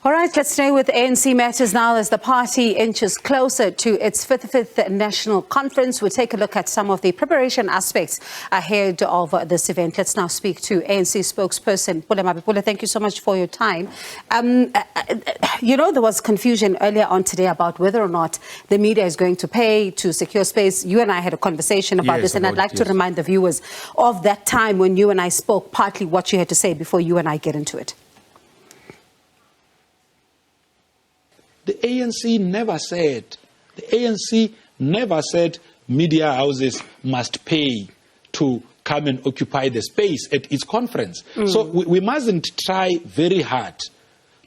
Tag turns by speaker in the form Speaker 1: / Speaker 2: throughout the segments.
Speaker 1: All right, let's stay with ANC matters now as the party inches closer to its 55th National Conference. We'll take a look at some of the preparation aspects ahead of this event. Let's now speak to ANC spokesperson Pule Mabe. Pule, thank you so much for your time. There was confusion earlier on today about whether or not the media is going to pay to secure space. You and I had a conversation about this, and I'd like to remind the viewers of that time when you and I spoke, partly what you had to say before you and I get into it.
Speaker 2: The ANC never said media houses must pay to come and occupy the space at its conference. So we mustn't try very hard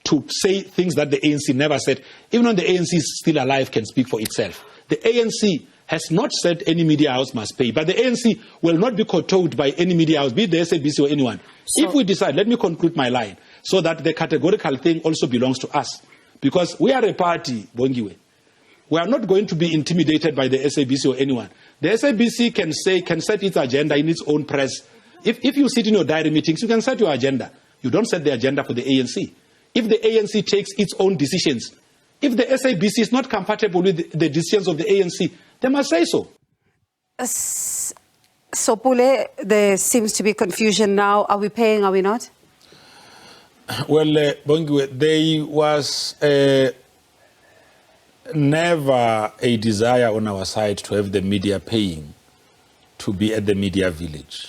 Speaker 2: to say things that the ANC never said. Even when the ANC is still alive, can speak for itself. The ANC has not said any media house must pay, but the ANC will not be kowtowed by any media house, be it the SABC or anyone. So, if we decide, let me conclude my line, so that the categorical thing also belongs to us. Because we are a party, Bongiwe. We are not going to be intimidated by the SABC or anyone. The SABC can set its agenda in its own press. If you sit in your diary meetings, you can set your agenda. You don't set the agenda for the ANC. If the ANC takes its own decisions, if the SABC is not compatible with the decisions of the ANC, they must say so.
Speaker 1: So, Pule, there seems to be confusion now. Are we paying, are we not?
Speaker 2: Well, Bongiwe, there was never a desire on our side to have the media paying to be at the media village.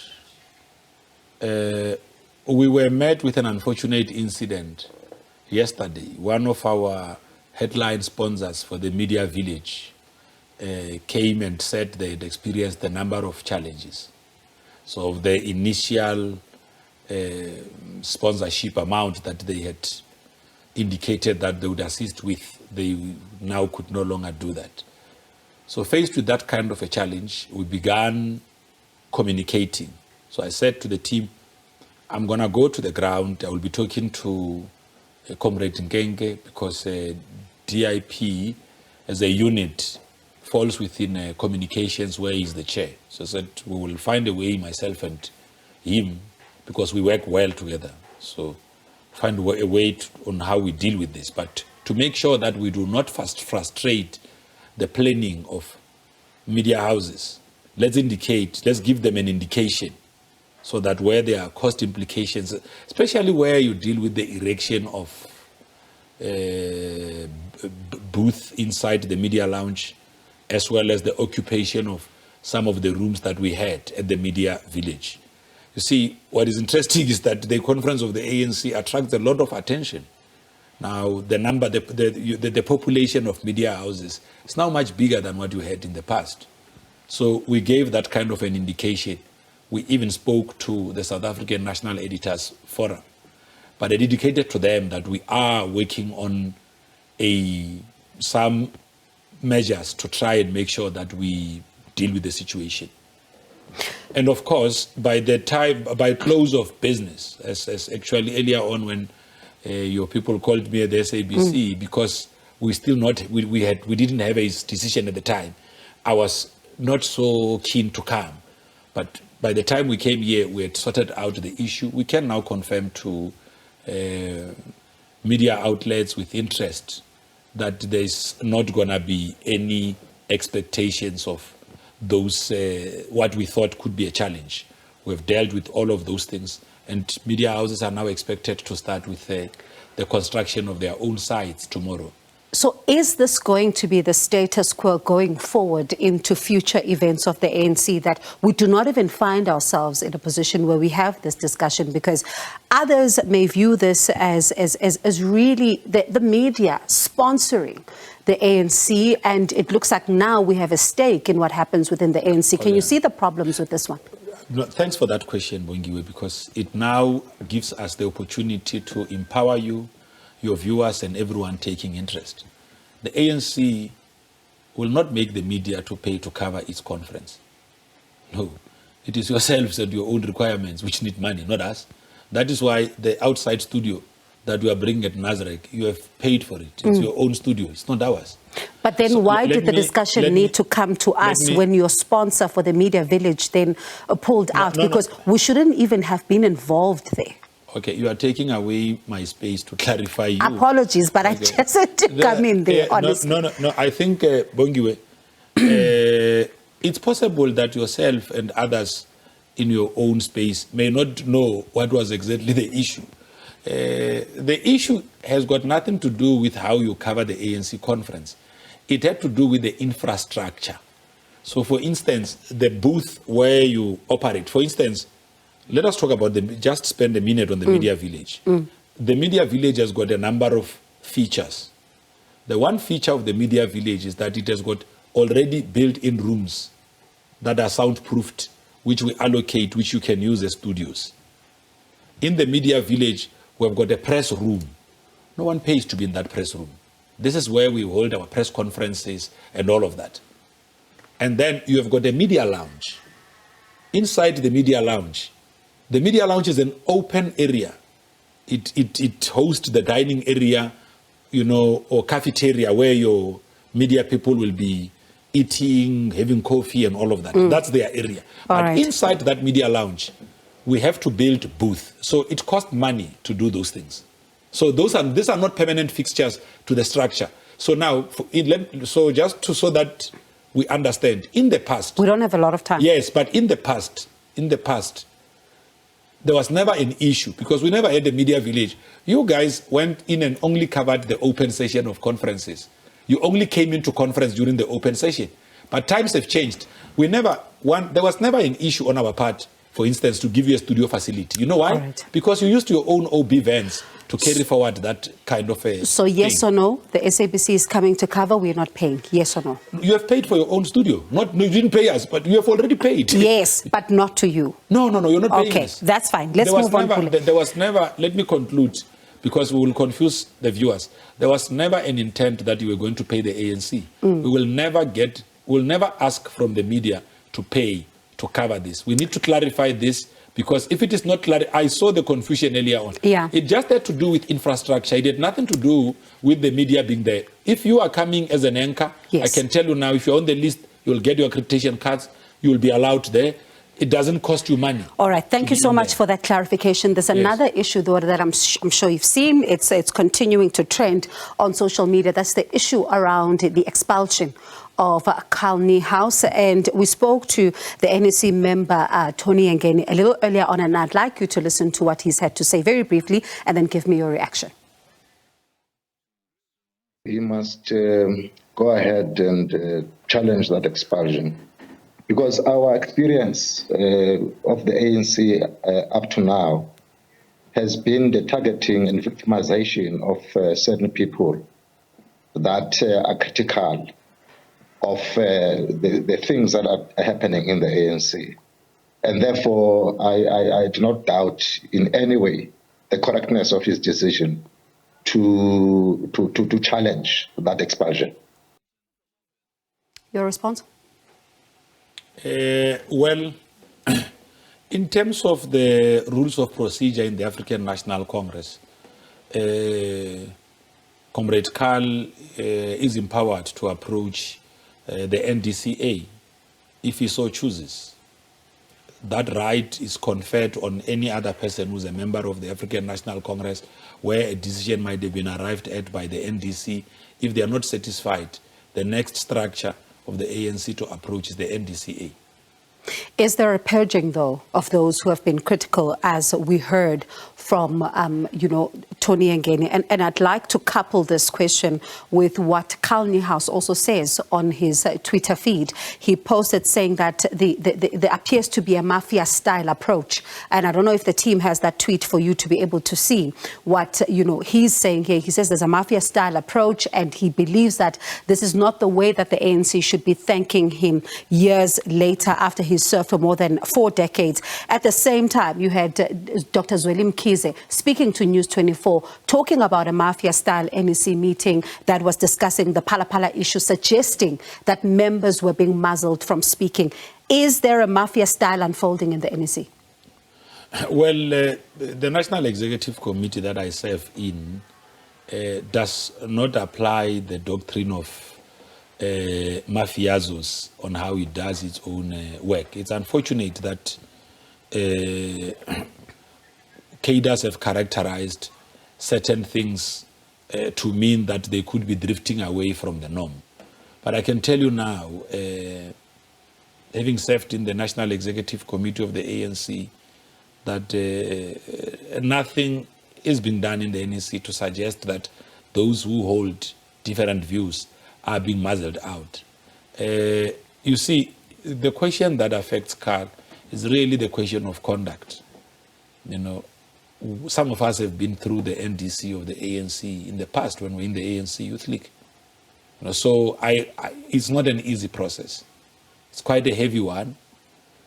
Speaker 2: We were met with an unfortunate incident yesterday. One of our headline sponsors for the media village came and said they had experienced a number of challenges. So the initial sponsorship amount that they had indicated that they would assist with, they now could no longer do that. So faced with that kind of a challenge, we began communicating. So I said to the team, I'm going to go to the ground. I will be talking to Comrade Ngenge because DIP as a unit falls within communications where he's the chair. So I said, we will find a way, myself and him, because we work well together. So find a way on how we deal with this. But to make sure that we do not frustrate the planning of media houses, let's give them an indication so that where there are cost implications, especially where you deal with the erection of booth inside the media lounge, as well as the occupation of some of the rooms that we had at the media village. You see, what is interesting is that the conference of the ANC attracts a lot of attention. Now, the population of media houses is now much bigger than what you had in the past. So we gave that kind of an indication. We even spoke to the South African National Editors Forum. But I indicated to them that we are working on some measures to try and make sure that we deal with the situation. And of course, by close of business, as actually earlier on when your people called me at the SABC, because we didn't have a decision at the time, I was not so keen to come. But by the time we came here, we had sorted out the issue. We can now confirm to media outlets with interest that there's not going to be any expectations of those, what we thought could be a challenge. We've dealt with all of those things, and media houses are now expected to start with the construction of their own sites tomorrow.
Speaker 1: So is this going to be the status quo going forward into future events of the ANC, that we do not even find ourselves in a position where we have this discussion? Because others may view this as really the media sponsoring the ANC, and it looks like now we have a stake in what happens within the ANC. Can you see the problems with this one?
Speaker 2: No, thanks for that question, Bongiwe, because it now gives us the opportunity to empower you, your viewers, and everyone taking interest. The ANC will not make the media to pay to cover its conference. No, it is yourselves and your own requirements which need money, not us. That is why the outside studio that we are bringing at Nazareth, you have paid for it. It's your own studio. It's not ours.
Speaker 1: But then so why did the discussion need to come to us when your sponsor for the media village then pulled out? Because we shouldn't even have been involved there.
Speaker 2: Okay, you are taking away my space to clarify you.
Speaker 1: Apologies, but I just had to come in there, honestly.
Speaker 2: No. I think, Bongiwe, it's possible that yourself and others in your own space may not know what was exactly the issue. The issue has got nothing to do with how you cover the ANC conference. It had to do with the infrastructure. So, for instance, the booth where you operate, for instance, let us talk about just spend a minute on the media village. The media village has got a number of features. The one feature of the media village is that it has got already built-in rooms that are soundproofed, which we allocate, which you can use as studios. In the media village, we've got a press room. No one pays to be in that press room. This is where we hold our press conferences and all of that. And then you have got a media lounge. Inside the media lounge is an open area. It hosts the dining area, or cafeteria where your media people will be eating, having coffee and all of that. That's their area. But inside that media lounge, we have to build booth. So it costs money to do those things. So these are not permanent fixtures to the structure. So now, so that we understand, in the past...
Speaker 1: We don't have a lot of time.
Speaker 2: Yes, but in the past, there was never an issue because we never had a media village. You guys went in and only covered the open session of conferences. You only came into conference during the open session. But times have changed. There was never an issue on our part, for instance, to give you a studio facility. You know why?
Speaker 1: Right.
Speaker 2: Because you used your own OB vans to carry forward that kind of a
Speaker 1: So yes
Speaker 2: thing.
Speaker 1: or no, the SABC is coming to cover, we're not paying. Yes or no?
Speaker 2: You have paid for your own studio. No, you didn't pay us, but you have already paid.
Speaker 1: Yes, but not to you.
Speaker 2: No, you're not paying us.
Speaker 1: Okay, that's fine. Let's move on.
Speaker 2: There was never, let me conclude, because we will confuse the viewers. There was never an intent that you were going to pay the ANC. We will never ask from the media to pay to cover this. We need to clarify this. Because if it is not clear, I saw the confusion earlier on.
Speaker 1: Yeah.
Speaker 2: It just had to do with infrastructure. It had nothing to do with the media being there. If you are coming as an anchor,
Speaker 1: yes.
Speaker 2: I can tell you now, if you're on the list, you'll get your accreditation cards, you'll be allowed there. It doesn't cost you money. All right.
Speaker 1: Thank you so much for that clarification. There's another issue, though, that I'm sure you've seen. It's continuing to trend on social media. That's the issue around the expulsion of Kalni House. And we spoke to the ANC member, Tony Ngeni, a little earlier on, and I'd like you to listen to what he's had to say very briefly and then give me your reaction.
Speaker 3: He must go ahead and challenge that expulsion. Because our experience of the ANC up to now has been the targeting and victimization of certain people that are critical of the things that are happening in the ANC. And therefore, I do not doubt in any way the correctness of his decision to challenge that expulsion.
Speaker 1: Your response?
Speaker 2: Well, in terms of the rules of procedure in the African National Congress, Comrade Karl is empowered to approach the NDCA if he so chooses. That right is conferred on any other person who's a member of the African National Congress where a decision might have been arrived at by the NDC. If they are not satisfied, the next structure of the ANC to approach is the NDCA.
Speaker 1: Is there a purging, though, of those who have been critical, as we heard from, Tony Ngeni? And I'd like to couple this question with what Kalni House also says on his Twitter feed. He posted saying that there appears to be a mafia-style approach. And I don't know if the team has that tweet for you to be able to see what, he's saying here. He says there's a mafia-style approach, and he believes that this is not the way that the ANC should be thanking him years later after he's served for more than 4 decades. At the same time, you had Dr. Zweli Mkhize speaking to News 24, talking about a mafia-style NEC meeting that was discussing the Phala Phala issue, suggesting that members were being muzzled from speaking. Is there a mafia-style unfolding in the NEC?
Speaker 2: Well, the National Executive Committee that I serve in does not apply the doctrine of mafiosos on how it does its own work. It's unfortunate that cadres have characterized certain things to mean that they could be drifting away from the norm. But I can tell you now, having served in the National Executive Committee of the ANC, that nothing is being done in the NEC to suggest that those who hold different views are being muzzled out. You see, the question that affects Carl is really the question of conduct. You know, some of us have been through the NDC of the ANC in the past when we were in the ANC Youth League. You know, so it's not an easy process. It's quite a heavy one,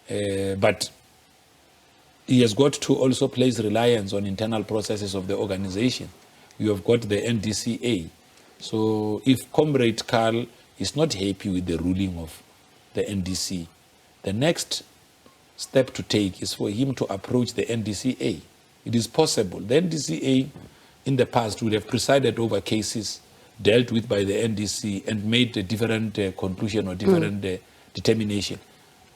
Speaker 2: but he has got to also place reliance on internal processes of the organization. You have got the NDCA. So if Comrade Carl is not happy with the ruling of the NDC, the next step to take is for him to approach the NDCA. It is possible. The NDCA in the past would have presided over cases dealt with by the NDC and made a different conclusion or different determination.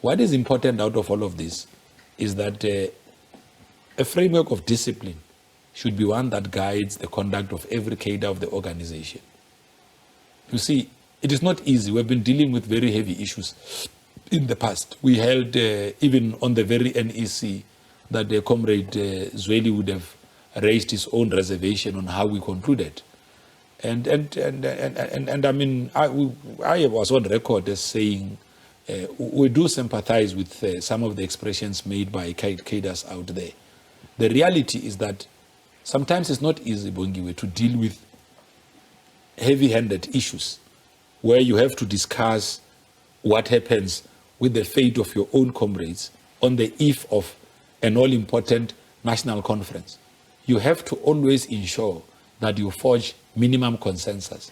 Speaker 2: What is important out of all of this is that a framework of discipline should be one that guides the conduct of every cadre of the organization. You see, it is not easy. We've been dealing with very heavy issues in the past. We held, even on the very NEC, that the Comrade Zweli would have raised his own reservation on how we concluded. And I mean, I was on record as saying we do sympathize with some of the expressions made by cadres out there. The reality is that sometimes it's not easy, Bongiwe, to deal with heavy-handed issues where you have to discuss what happens with the fate of your own comrades on the eve of an all-important national conference. You have to always ensure that you forge minimum consensus.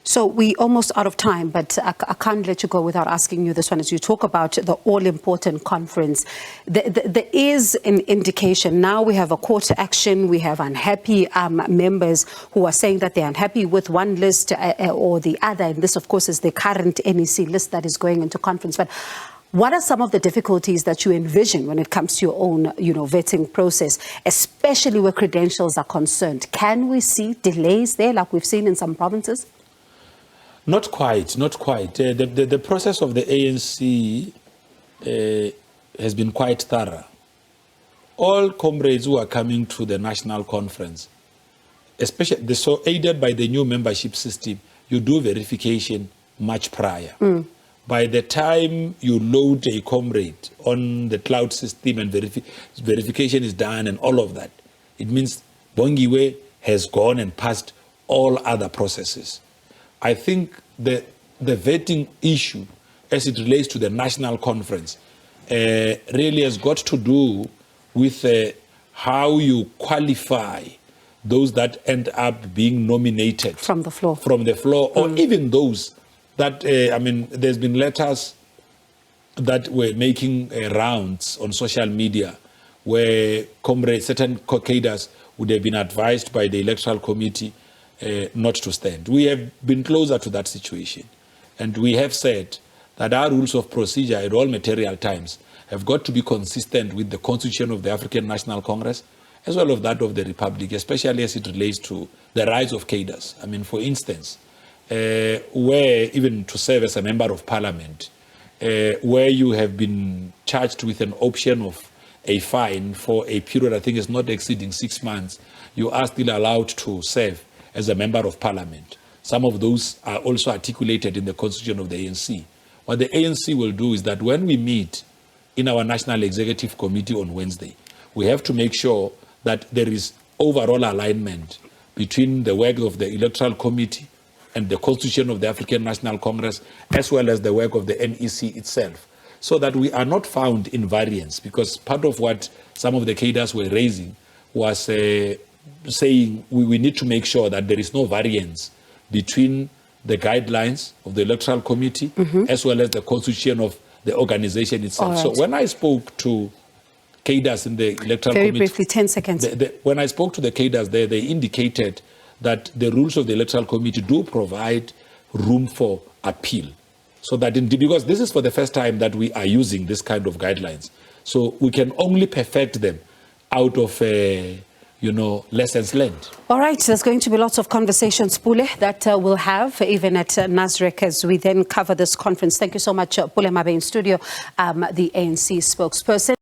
Speaker 1: So we're almost out of time, but I can't let you go without asking you this one. As you talk about the all-important conference, there is an indication. Now we have a call to action. We have unhappy members who are saying that they're unhappy with one list or the other. And this, of course, is the current NEC list that is going into conference. But what are some of the difficulties that you envision when it comes to your own, vetting process, especially where credentials are concerned? Can we see delays there like we've seen in some provinces?
Speaker 2: Not quite, not quite. The process of the ANC has been quite thorough. All comrades who are coming to the national conference, especially so aided by the new membership system, you do verification much prior. By the time you load a comrade on the cloud system and verification is done and all of that, it means Bongiwe has gone and passed all other processes. I think the vetting issue as it relates to the national conference really has got to do with how you qualify those that end up being nominated
Speaker 1: from the floor,
Speaker 2: or even those that, there's been letters that were making rounds on social media where certain cadres would have been advised by the Electoral Committee not to stand. We have been closer to that situation. And we have said that our rules of procedure at all material times have got to be consistent with the Constitution of the African National Congress, as well as that of the Republic, especially as it relates to the rights of cadres. I mean, for instance, where even to serve as a member of parliament, where you have been charged with an option of a fine for a period, I think is not exceeding 6 months, you are still allowed to serve as a member of parliament. Some of those are also articulated in the constitution of the ANC. What the ANC will do is that when we meet in our National Executive Committee on Wednesday, we have to make sure that there is overall alignment between the work of the Electoral Committee and the Constitution of the African National Congress, as well as the work of the NEC itself, so that we are not found in variance, because part of what some of the cadres were raising was saying we need to make sure that there is no variance between the guidelines of the Electoral Committee as well as the constitution of the organization itself. Right. So when I spoke to cadres in the Electoral Committee... Very
Speaker 1: briefly, 10 seconds.
Speaker 2: When I spoke to the cadres there, they indicated that the rules of the Electoral Committee do provide room for appeal. So that because this is for the first time that we are using this kind of guidelines. So we can only perfect them out of lessons learned.
Speaker 1: All right, there's going to be lots of conversations, Pule, that we'll have even at NASREC as we then cover this conference. Thank you so much, Pule Mabe in studio, the ANC spokesperson.